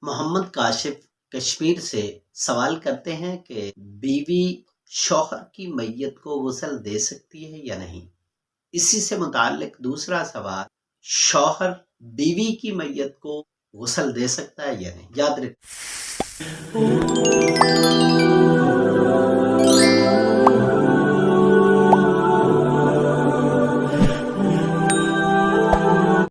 محمد کاشف کشمیر سے سوال کرتے ہیں کہ بیوی شوہر کی میت کو غسل دے سکتی ہے یا نہیں۔ اسی سے متعلق دوسرا سوال، شوہر بیوی کی میت کو غسل دے سکتا ہے یا نہیں۔ یاد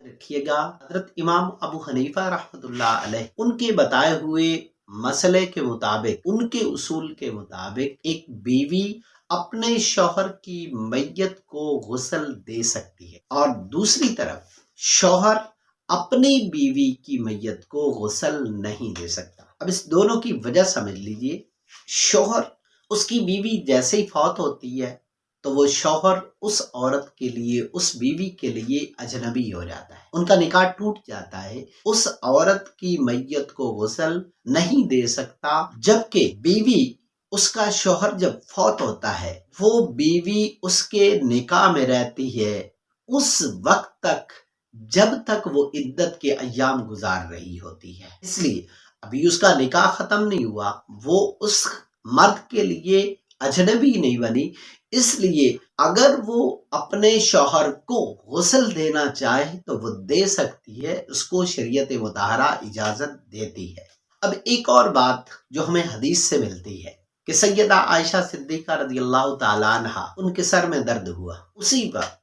رکھیے گا، حضرت امام ابو حنیفہ رحمۃ اللہ علیہ ان کے بتائے ہوئے مسئلے کے مطابق، ان کے اصول کے مطابق ایک بیوی اپنے شوہر کی میت کو غسل دے سکتی ہے، اور دوسری طرف شوہر اپنی بیوی کی میت کو غسل نہیں دے سکتا۔ اب اس دونوں کی وجہ سمجھ لیجئے۔ شوہر، اس کی بیوی جیسے ہی فوت ہوتی ہے تو وہ شوہر اس عورت کے لیے، اس بیوی کے لیے اجنبی ہو جاتا ہے، ان کا نکاح ٹوٹ جاتا ہے۔ اس عورت کی میت کو غسل نہیں دے سکتا، جبکہ بیوی، اس کا شوہر جب فوت ہوتا ہے، وہ بیوی اس کے نکاح میں رہتی ہے اس وقت تک جب تک وہ عدت کے ایام گزار رہی ہوتی ہے۔ اس لیے ابھی اس کا نکاح ختم نہیں ہوا، وہ اس مرد کے لیے اجنبی نہیں بنی، اس لیے اگر وہ اپنے شوہر کو غسل دینا چاہے تو وہ دے سکتی ہے، اس کو شریعت مطہرہ اجازت دیتی ہے۔ اب ایک اور بات جو ہمیں حدیث سے ملتی ہے کہ سیدہ عائشہ صدیقہ رضی اللہ تعالیٰ عنہ، ان کے سر میں درد ہوا، اسی وقت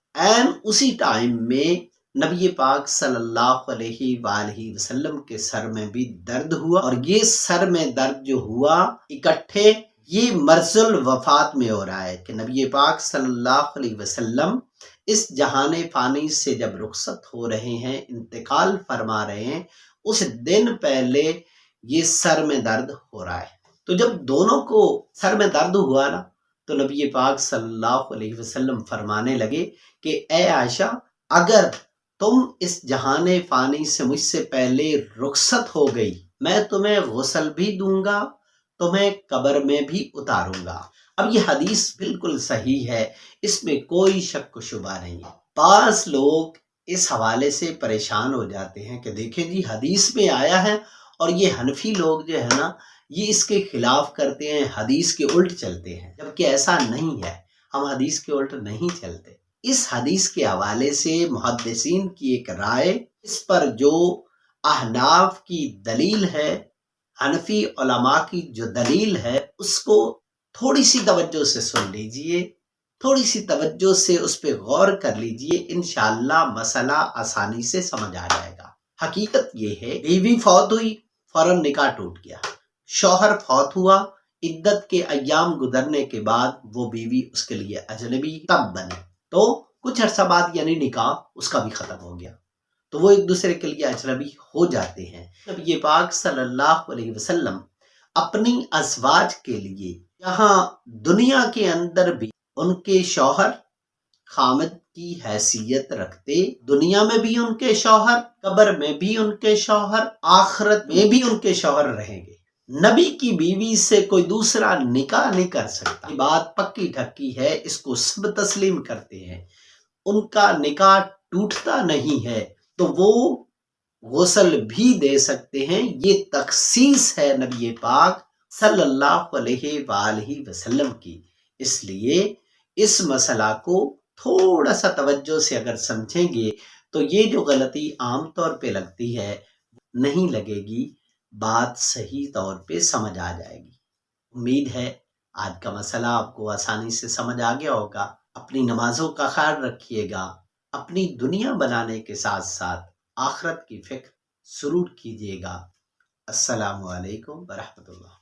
اسی ٹائم میں نبی پاک صلی اللہ علیہ وآلہ وسلم کے سر میں بھی درد ہوا، اور یہ سر میں درد جو ہوا اکٹھے یہ مرض الوفات میں ہو رہا ہے کہ نبی پاک صلی اللہ علیہ وسلم اس جہان فانی سے جب رخصت ہو رہے ہیں، انتقال فرما رہے ہیں، اس دن پہلے یہ سر میں درد ہو رہا ہے۔ تو جب دونوں کو سر میں درد ہوا نا، تو نبی پاک صلی اللہ علیہ وسلم فرمانے لگے کہ اے عائشہ، اگر تم اس جہان فانی سے مجھ سے پہلے رخصت ہو گئی، میں تمہیں غسل بھی دوں گا، تمہیں قبر میں بھی اتاروں گا۔ اب یہ حدیث بالکل صحیح ہے، اس میں کوئی شک و شبہ نہیں ہے۔ بعض لوگ اس حوالے سے پریشان ہو جاتے ہیں کہ دیکھیں جی، حدیث میں آیا ہے، اور یہ حنفی لوگ جو ہے نا، یہ اس کے خلاف کرتے ہیں، حدیث کے الٹ چلتے ہیں، جبکہ ایسا نہیں ہے، ہم حدیث کے الٹ نہیں چلتے۔ اس حدیث کے حوالے سے محدثین کی ایک رائے، اس پر جو احناف کی دلیل ہے، حنفی علماء کی جو دلیل ہے، اس کو تھوڑی سی توجہ سے سن لیجئے، تھوڑی سی توجہ سے اس پہ غور کر لیجئے، انشاءاللہ مسئلہ آسانی سے سمجھ آ جائے گا۔ حقیقت یہ ہے، بیوی فوت ہوئی، فوراً نکاح ٹوٹ گیا، شوہر فوت ہوا، عدت کے ایام گزرنے کے بعد وہ بیوی اس کے لیے اجنبی تب بنے، تو کچھ عرصہ بعد یعنی نکاح اس کا بھی ختم ہو گیا، تو وہ ایک دوسرے کے لیے اجنبی ہو جاتے ہیں۔ نبی پاک صلی اللہ علیہ وسلم اپنی ازواج کے لیے یہاں دنیا کے اندر بھی ان کے شوہر خامد کی حیثیت رکھتے، دنیا میں بھی ان کے شوہر، قبر میں بھی ان کے شوہر، آخرت میں بھی ان کے شوہر رہیں گے۔ نبی کی بیوی سے کوئی دوسرا نکاح نہیں کر سکتا، یہ بات پکی ڈھکی ہے، اس کو سب تسلیم کرتے ہیں، ان کا نکاح ٹوٹتا نہیں ہے، تو وہ غسل بھی دے سکتے ہیں۔ یہ تخصیص ہے نبی پاک صلی اللہ علیہ وآلہ وسلم کی، اس لیے اس مسئلہ کو تھوڑا سا توجہ سے اگر سمجھیں گے تو یہ جو غلطی عام طور پہ لگتی ہے نہیں لگے گی، بات صحیح طور پہ سمجھ آ جائے گی۔ امید ہے آج کا مسئلہ آپ کو آسانی سے سمجھ آ گیا ہوگا۔ اپنی نمازوں کا خیال رکھیے گا، اپنی دنیا بنانے کے ساتھ ساتھ آخرت کی فکر ضرور کیجیے گا۔ السلام علیکم ورحمۃ اللہ۔